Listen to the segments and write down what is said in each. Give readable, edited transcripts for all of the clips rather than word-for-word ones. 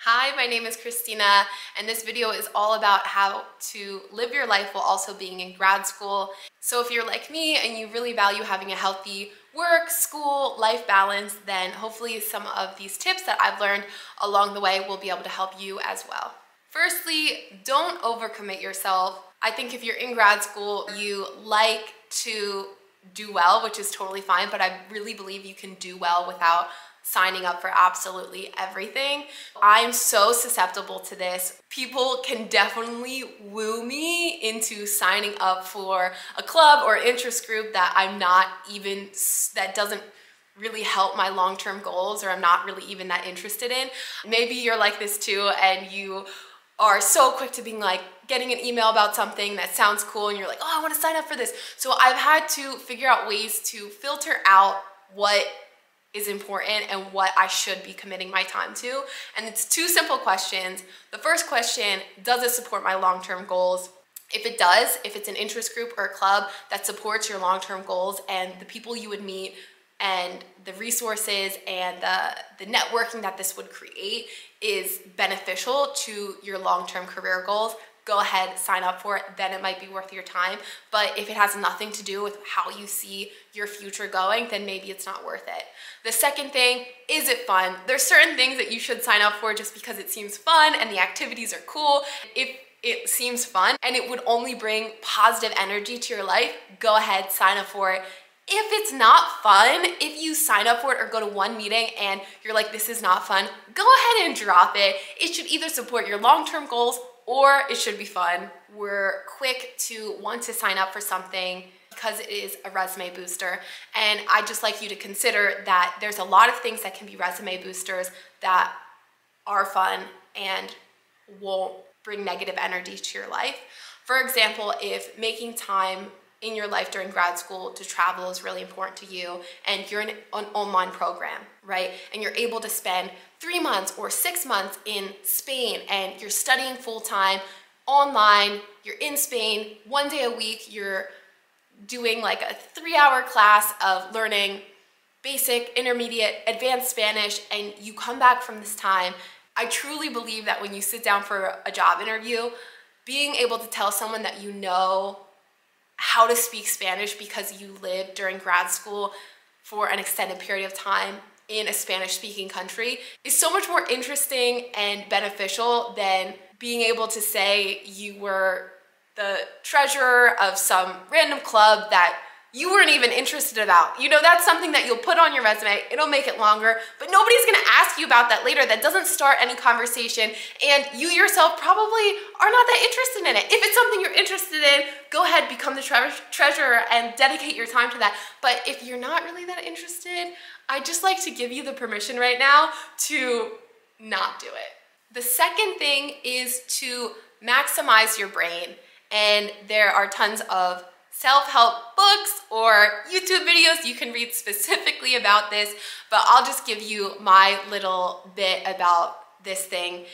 Hi, my name is Christina, and this video is all about how to live your life while also being in grad school. So if you're like me and you really value having a healthy work, school, life balance, then hopefully some of these tips that I've learned along the way will be able to help you as well. Firstly, don't overcommit yourself. I think if you're in grad school, you like to do well, which is totally fine, but I really believe you can do well without signing up for absolutely everything. I'm so susceptible to this. People can definitely woo me into signing up for a club or interest group that that doesn't really help my long-term goals, or I'm not really even that interested in. Maybe you're like this too, and you are so quick to being like getting an email about something that sounds cool and you're like, oh, I want to sign up for this. So I've had to figure out ways to filter out what is important and what I should be committing my time to. And it's two simple questions. The first question, does it support my long-term goals? If it does, if it's an interest group or a club that supports your long-term goals and the people you would meet and the resources and the networking that this would create is beneficial to your long-term career goals, go ahead, sign up for it, then it might be worth your time. But if it has nothing to do with how you see your future going, then maybe it's not worth it. The second thing, is it fun? There's certain things that you should sign up for just because it seems fun and the activities are cool. If it seems fun and it would only bring positive energy to your life, go ahead, sign up for it. If it's not fun, if you sign up for it or go to one meeting and you're like, this is not fun, go ahead and drop it. It should either support your long-term goals or it should be fun. We're quick to want to sign up for something because it is a resume booster. And I'd just like you to consider that there's a lot of things that can be resume boosters that are fun and won't bring negative energy to your life. For example, if making time in your life during grad school to travel is really important to you and you're in an online program, right? And you're able to spend 3 months or 6 months in Spain and you're studying full-time online, you're in Spain 1 day a week, you're doing like a 3-hour class of learning basic, intermediate, advanced Spanish, and you come back from this time. I truly believe that when you sit down for a job interview, being able to tell someone that you know how to speak Spanish because you lived during grad school for an extended period of time in a Spanish-speaking country is so much more interesting and beneficial than being able to say you were the treasurer of some random club that you weren't even interested about. You know, that's something that you'll put on your resume, it'll make it longer, but nobody's gonna ask you about that later. That doesn't start any conversation, and you yourself probably are not that interested in it. If it's something you're interested in, go ahead, become the treasurer and dedicate your time to that. But if you're not really that interested, I'd just like to give you the permission right now to not do it. The second thing is to maximize your brain, and there are tons of self-help books or YouTube videos you can read specifically about this, but I'll just give you my little bit about this thing.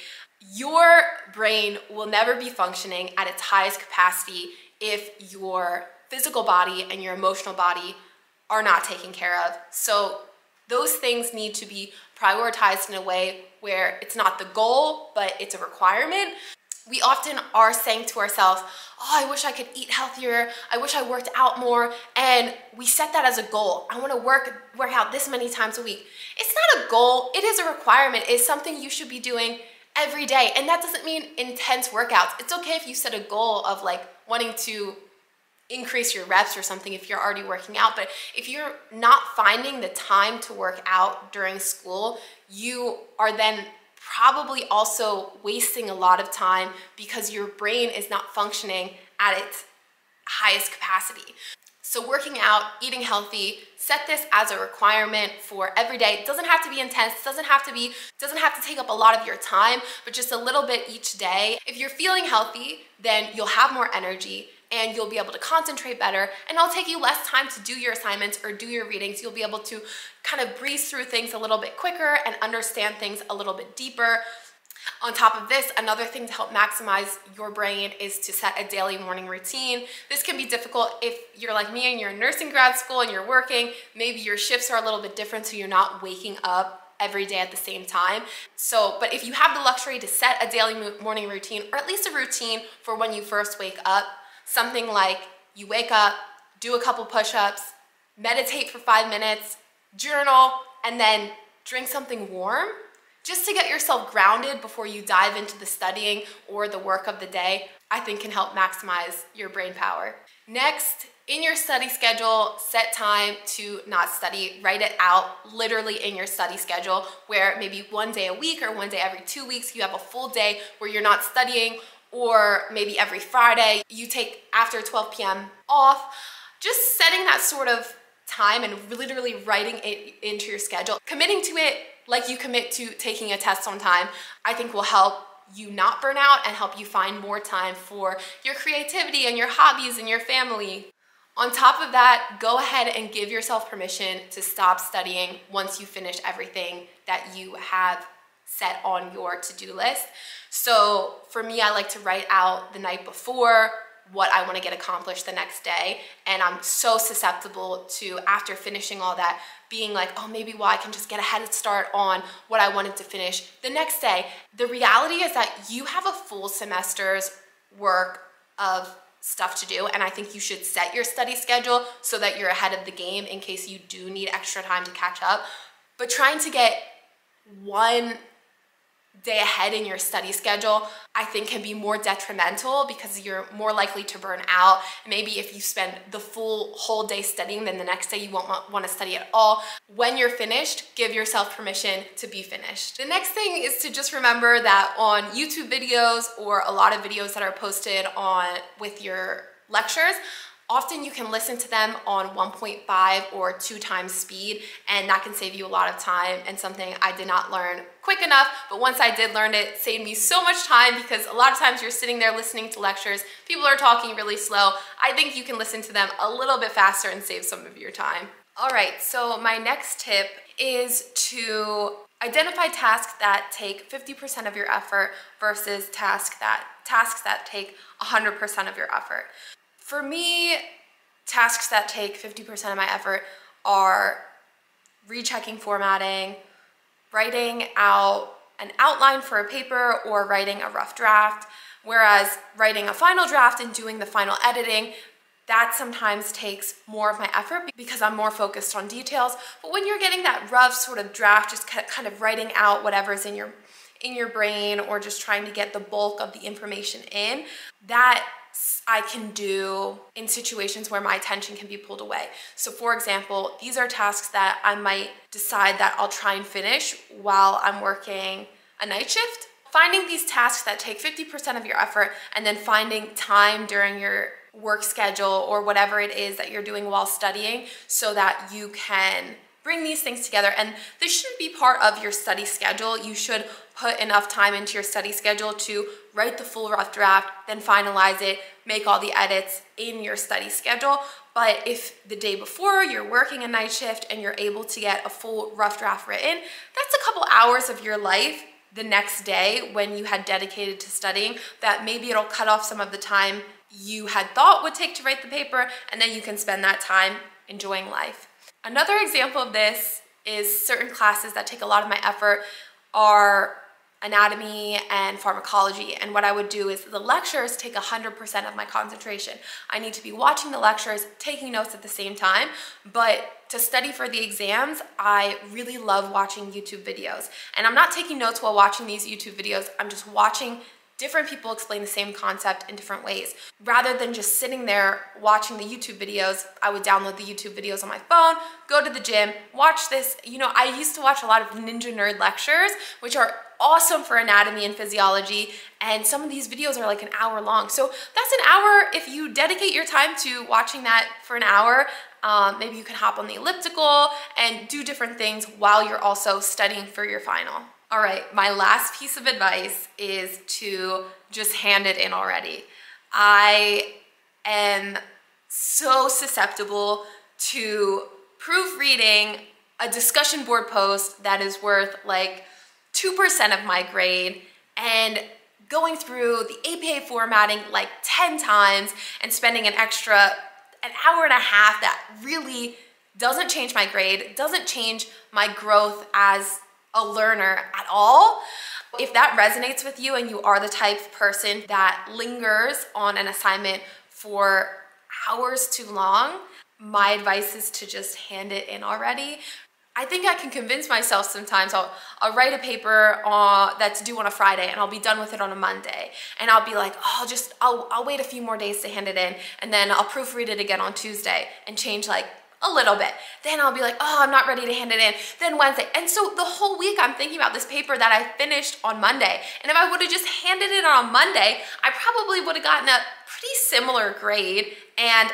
Your brain will never be functioning at its highest capacity if your physical body and your emotional body are not taken care of. So those things need to be prioritized in a way where it's not the goal, but it's a requirement. We often are saying to ourselves, oh, I wish I could eat healthier, I wish I worked out more, and we set that as a goal. I want to work out this many times a week. It's not a goal, it is a requirement. It's something you should be doing every day, and that doesn't mean intense workouts. It's okay if you set a goal of like wanting to increase your reps or something if you're already working out, but if you're not finding the time to work out during school, you are then probably also wasting a lot of time because your brain is not functioning at its highest capacity. So working out, eating healthy, set this as a requirement for every day. It doesn't have to be intense, doesn't have to take up a lot of your time, but just a little bit each day. If you're feeling healthy, then you'll have more energy and you'll be able to concentrate better, and it'll take you less time to do your assignments or do your readings. You'll be able to kind of breeze through things a little bit quicker and understand things a little bit deeper. On top of this, another thing to help maximize your brain is to set a daily morning routine. This can be difficult if you're like me and you're in nursing grad school and you're working. Maybe your shifts are a little bit different, so you're not waking up every day at the same time. So, but if you have the luxury to set a daily morning routine, or at least a routine for when you first wake up, something like you wake up, do a couple push-ups, meditate for 5 minutes, journal, and then drink something warm, just to get yourself grounded before you dive into the studying or the work of the day, I think can help maximize your brain power. Next, in your study schedule, set time to not study. Write it out literally in your study schedule, where maybe one day a week or one day every 2 weeks, you have a full day where you're not studying, or maybe every Friday you take after 12 p.m. off. Just setting that sort of time and literally writing it into your schedule, committing to it like you commit to taking a test on time, I think will help you not burn out and help you find more time for your creativity and your hobbies and your family. On top of that, go ahead and give yourself permission to stop studying once you finish everything that you have set on your to-do list. So for me, I like to write out the night before what I want to get accomplished the next day, and I'm so susceptible to, after finishing all that, being like, oh, maybe I can just get a head start on what I wanted to finish the next day. The reality is that you have a full semester's work of stuff to do, and I think you should set your study schedule so that you're ahead of the game in case you do need extra time to catch up. But trying to get one day ahead in your study schedule, I think can be more detrimental because you're more likely to burn out. Maybe if you spend the whole day studying, then the next day you won't want to study at all. When you're finished, give yourself permission to be finished. The next thing is to just remember that on YouTube videos, or a lot of videos that are posted on with your lectures, often you can listen to them on 1.5 or 2 times speed, and that can save you a lot of time, and something I did not learn quick enough, but once I did learn it, saved me so much time, because a lot of times you're sitting there listening to lectures, people are talking really slow. I think you can listen to them a little bit faster and save some of your time. All right, so my next tip is to identify tasks that take 50% of your effort versus tasks that take 100% of your effort. For me, tasks that take 50% of my effort are rechecking formatting, writing out an outline for a paper, or writing a rough draft, whereas writing a final draft and doing the final editing, that sometimes takes more of my effort because I'm more focused on details. But when you're getting that rough sort of draft, just kind of writing out whatever's in your brain, or just trying to get the bulk of the information in, that I can do in situations where my attention can be pulled away. So for example, these are tasks that I might decide that I'll try and finish while I'm working a night shift. Finding these tasks that take 50% of your effort, and then finding time during your work schedule or whatever it is that you're doing while studying, so that you can bring these things together. And this should be part of your study schedule. You should put enough time into your study schedule to write the full rough draft, then finalize it, make all the edits in your study schedule. But if the day before you're working a night shift and you're able to get a full rough draft written, that's a couple hours of your life the next day when you had dedicated to studying, that maybe it'll cut off some of the time you had thought would take to write the paper, and then you can spend that time enjoying life. Another example of this is certain classes that take a lot of my effort are anatomy and pharmacology. And what I would do is the lectures take 100% of my concentration. I need to be watching the lectures, taking notes at the same time, but to study for the exams, I really love watching YouTube videos. And I'm not taking notes while watching these YouTube videos, I'm just watching different people explain the same concept in different ways. Rather than just sitting there watching the YouTube videos, I would download the YouTube videos on my phone, go to the gym, watch this. You know, I used to watch a lot of Ninja Nerd lectures, which are awesome for anatomy and physiology, and some of these videos are like an hour long. So that's an hour. If you dedicate your time to watching that for an hour, maybe you can hop on the elliptical and do different things while you're also studying for your final. All right, my last piece of advice is to just hand it in already. I am so susceptible to proofreading a discussion board post that is worth like 2% of my grade and going through the APA formatting like 10 times and spending an hour and a half that really doesn't change my grade, doesn't change my growth as a learner at all. If that resonates with you and you are the type of person that lingers on an assignment for hours too long, my advice is to just hand it in already. I think I can convince myself sometimes. I'll write a paper that's due on a Friday and I'll be done with it on a Monday. And I'll be like, oh, I'll wait a few more days to hand it in, and then I'll proofread it again on Tuesday and change like a little bit. Then I'll be like, oh, I'm not ready to hand it in. Then Wednesday. And so the whole week I'm thinking about this paper that I finished on Monday. And if I would have just handed it on Monday, I probably would have gotten a pretty similar grade, and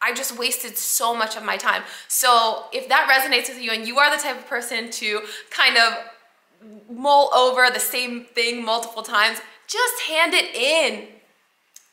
I just wasted so much of my time. So if that resonates with you and you are the type of person to kind of mull over the same thing multiple times, just hand it in.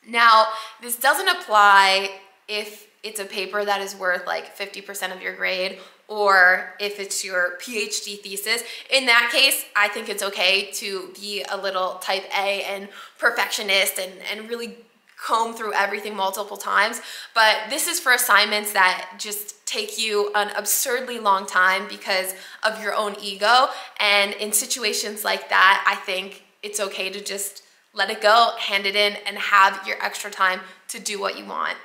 Now, this doesn't apply if it's a paper that is worth like 50% of your grade, or if it's your PhD thesis. In that case, I think it's okay to be a little type A and perfectionist and really comb through everything multiple times. But this is for assignments that just take you an absurdly long time because of your own ego. And in situations like that, I think it's okay to just let it go, hand it in, and have your extra time to do what you want.